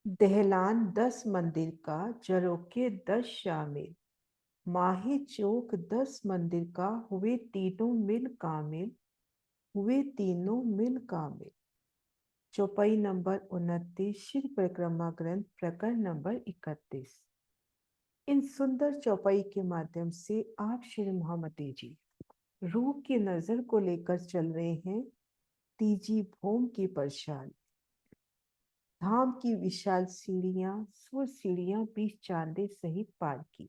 दहलान 10 मंदिर का, झरोखे 10 शामिल। माही चौक 10 मंदिर का, हुए तीनों मिल कामिल। हुए तीनों मिल कामिल। चौपाई नंबर 29, शिव परिक्रमा ग्रंथ, प्रकरण नंबर 31। इन सुंदर चौपाई के माध्यम से आप श्री महामती जी रूह की नजर को लेकर चल रहे हैं तीजी भूम की परछाल। धाम की विशाल सीढ़ियां, सुर सीढ़ियां बीच चांदे सहित पार की।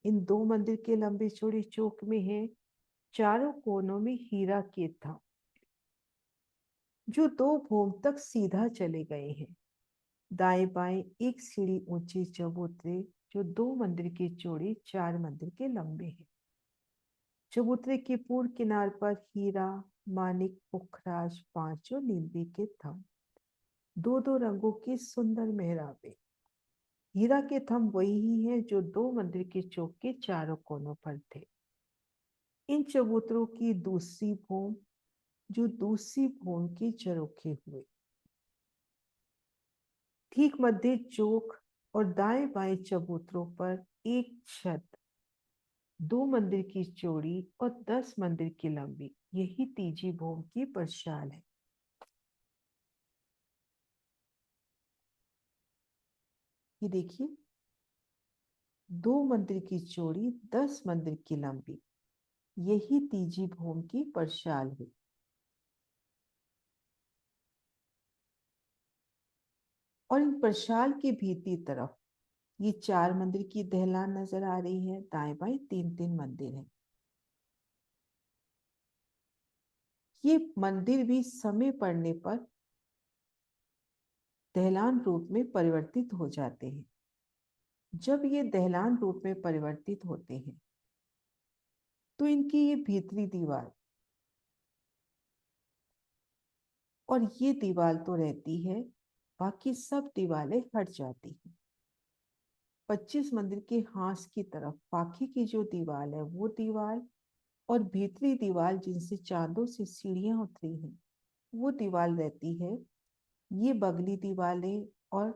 इन दो मंदिर के लंबे चौड़े चौक में है चारों कोनों में हीरा के थंब, जो दो भूम तक सीधा चले गए हैं। दाएं बाएं एक सीढ़ी ऊंचे चबूतरे, जो दो मंदिर के चौड़े, चार मंदिर के लंबे हैं। चबूतरे के पूर्व किनार पर हीरा, मानिक, पुखराज, पांचों नीलवी के थंब, दो दो रंगों की सुंदर मेहराबें। हीरा के थंब वही ही है जो दो मंदिर के चौक के चारों कोनों पर थे। इन चबूतरों की दूसरी भूम, जो दूसरी भूम के झरोखे हुए। ठीक मध्य चौक और दाएं बाएं चबूतरों पर एक छत, दो मंदिर की चौड़ी और 10 मंदिर की लंबी, यही तीजी भूम की परछाल है। ये देखिए, दो मंदिर की चौड़ी, 10 मंदिर की लंबी, यही तीजी भूम की परछाल है। और इन परछाल की भीतरी तरफ ये चार मंदिर की दहलान नजर आ रही है। दाएं बाएं तीन तीन मंदिर हैं। ये मंदिर भी समय पड़ने पर दहलान रूप में परिवर्तित हो जाते हैं। जब ये दहलान रूप में परिवर्तित होते हैं तो इनकी ये भीतरी दीवार और ये दीवार तो रहती है, बाकी सब दीवारें हट जाती हैं। 25 मंदिर के हांस की तरफ बाकी की जो दीवार है वो दीवार, और भीतरी दीवार जिनसे चांदों से सीढ़ियां उतरी हैं वो दीवार रहती है। ये बगली दीवारें और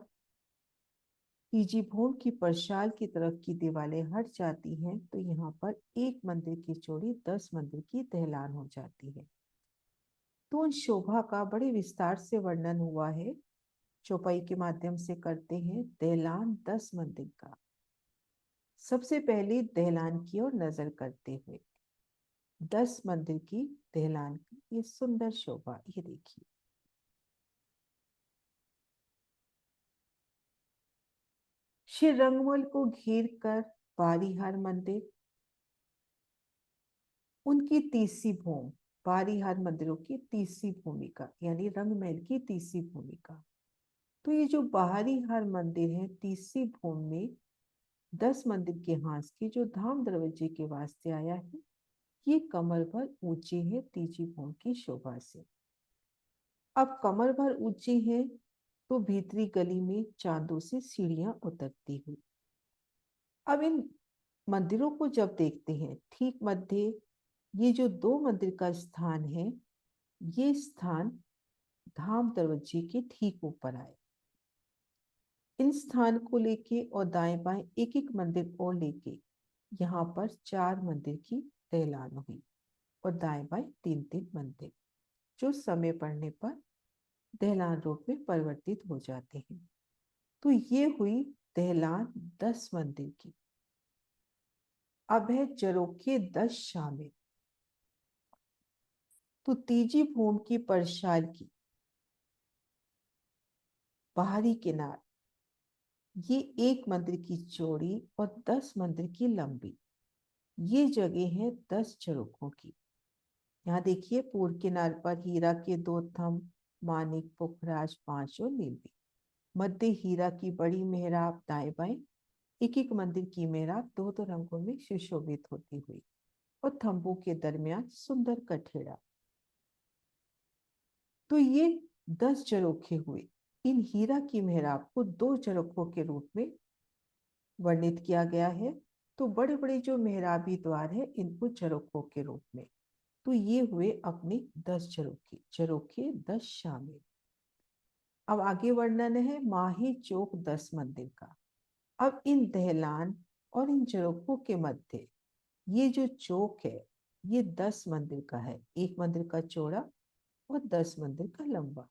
तीजी भूम की परछाल की तरफ की दीवारें हट जाती हैं, तो यहाँ पर एक मंदिर की चौड़ी 10 मंदिर की दहलान हो जाती है। तो उन शोभा का बड़े विस्तार से वर्णन हुआ है। चौपाई के माध्यम से करते हैं दहलान 10 मंदिर का। सबसे पहले दहलान की ओर नजर करते हुए 10 मंदिर की दहलान की ये सुंदर शोभा, ये देखिए। श्री रंगमल को घेर कर बारीहार मंदिर, उनकी तीसरी भूमि, बारीहार मंदिरों की तीसरी भूमिका, यानी रंगमहल की तीसरी भूमिका। तो ये जो बाहरी हर मंदिर है तीसरी भूमि में 10 मंदिर के हांस की जो धाम दरवाजे के वास्ते आया है, ये कमर भर ऊंचे है तीजी भूमि की शोभा से। अब कमर भर ऊंचे हैं तो भीतरी गली में चांदों से सीढ़ियां उतरती हुई। अब इन मंदिरों को जब देखते हैं, ठीक मध्य ये जो दो मंदिर का स्थान है, ये स्थान धाम दरवाजे के ठीक ऊपर आए। इन स्थान को लेके और दाएं बाएं एक एक मंदिर और लेके यहाँ पर चार मंदिर की दहलान हुई, और दाएं बाएं तीन तीन मंदिर, जो समय पड़ने पर दहलान रूप में परिवर्तित हो जाते हैं। तो ये हुई दहलान 10 मंदिर की। अब है झरोखे 10 शामिल। तो तीजी भूमि की परछाल की बाहरी किनार, ये एक मंदिर की चौड़ी और 10 मंदिर की लंबी, ये जगह है 10 झरोखों की। यहाँ देखिए, पूर्व किनार पर हीरा के दो थंब, मानिक, पुखराज, पांच और नीलवी। मध्य हीरा की बड़ी मेहराब, दाएं बाएं एक एक मंदिर की मेहराब दो दो रंगों में सुशोभित होती हुई, और थंबों के दरमियान सुंदर कठेड़ा। तो ये 10 झरोखे हुए। इन हीरा की मेहराब को दो झरोखों के रूप में वर्णित किया गया है। तो बड़े बड़े जो मेहराबी द्वार है इनको झरोखों के रूप में। तो ये हुए अपने 10 झरोखे, झरोखे 10 शामिल। अब आगे वर्णन है माही चौक 10 मंदिर का। अब इन दहलान और इन झरोखों के मध्य ये जो चौक है ये 10 मंदिर का है, एक मंदिर का चौड़ा और 10 मंदिर का लंबा।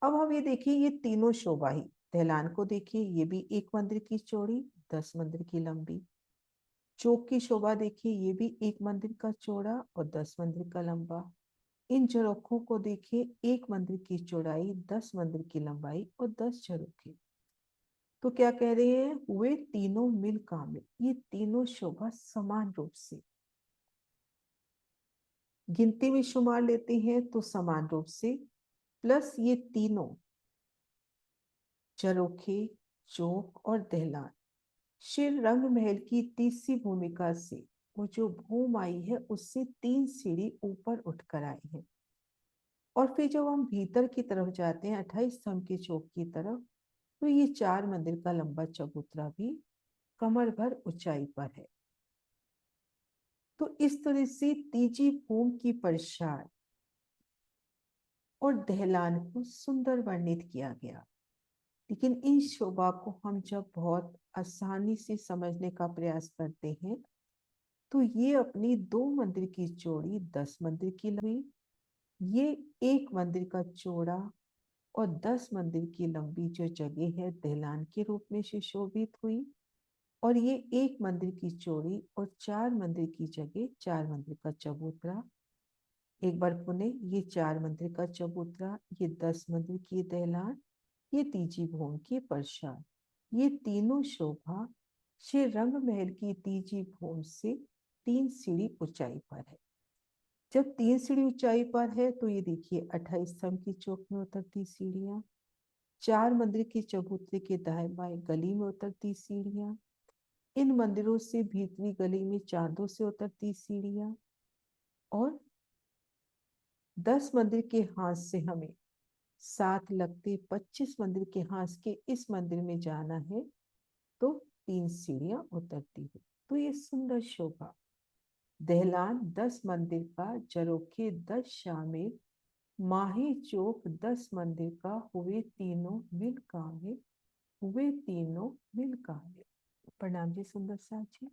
अब हम ये देखिए ये तीनों शोभाही, दहलान को देखिए ये भी एक मंदिर की चौड़ी 10 मंदिर की लंबी, चौक की शोभा देखिए ये भी एक मंदिर का चौड़ा और 10 मंदिर का लंबा। इन झरोखों को देखिए एक मंदिर की चौड़ाई 10 मंदिर की लंबाई और 10 झरोखे। तो क्या कह रहे हैं, हुए तीनों मिल कामिल, ये तीनों शोभा समान रूप से गिनती में शुमार लेते हैं तो समान रूप से, प्लस ये तीनों झरोखे चौक और दहलान श्री रंग महल की तीसरी भूमिका से वो जो भूम आई है उससे 3 सीढ़ी ऊपर उठकर आई है। और फिर जब हम भीतर की तरफ जाते हैं 28 स्तंभ के चौक की तरफ, तो ये 4 मंदिर का लंबा चबूतरा भी कमर भर ऊंचाई पर है। तो इस तरह से तीजी भूम की परिसार और दहलान को सुंदर वर्णित किया गया। लेकिन इन शोभा को हम जब बहुत आसानी से समझने का प्रयास करते हैं तो ये अपनी 2 मंदिर की चौड़ी 10 मंदिर की लंबी, ये एक मंदिर का चौड़ा और 10 मंदिर की लंबी जो जगह है दहलान के रूप में सुशोभित हुई, और ये एक मंदिर की चौड़ी और 4 मंदिर की जगह 4 मंदिर का चबूतरा। एक बार पुनः ये 4 मंदिर का चबूतरा, ये 10 मंदिर की दहलान, ये तीजी भूम की परछाई, ये तीनों शोभा श्री रंग महल की तीजी भूम से 3 सीढ़ी ऊंचाई पर है। जब 3 सीढ़ी ऊंचाई पर है तो ये देखिए 28 स्तंभ की चौक में उतरती सीढ़ियां, 4 मंदिर के चबूतरे के दाएं बाएं गली में उतरती सीढ़ियां, इन मंदिरों से भीतरी गली में चांदों से उतरती सीढ़ियां, और 10 मंदिर के हाथ से हमें साथ लगते 25 मंदिर के हाथ के इस मंदिर में जाना है तो 3 सीढ़ियां उतरती है। तो ये सुंदर शोभा दहलान 10 मंदिर का, झरोखे 10 शामिल, माही चौक 10 मंदिर का, हुए तीनों मिल कामिल, हुए तीनों मिल कामिल। प्रणाम जी सुंदर साथ जी।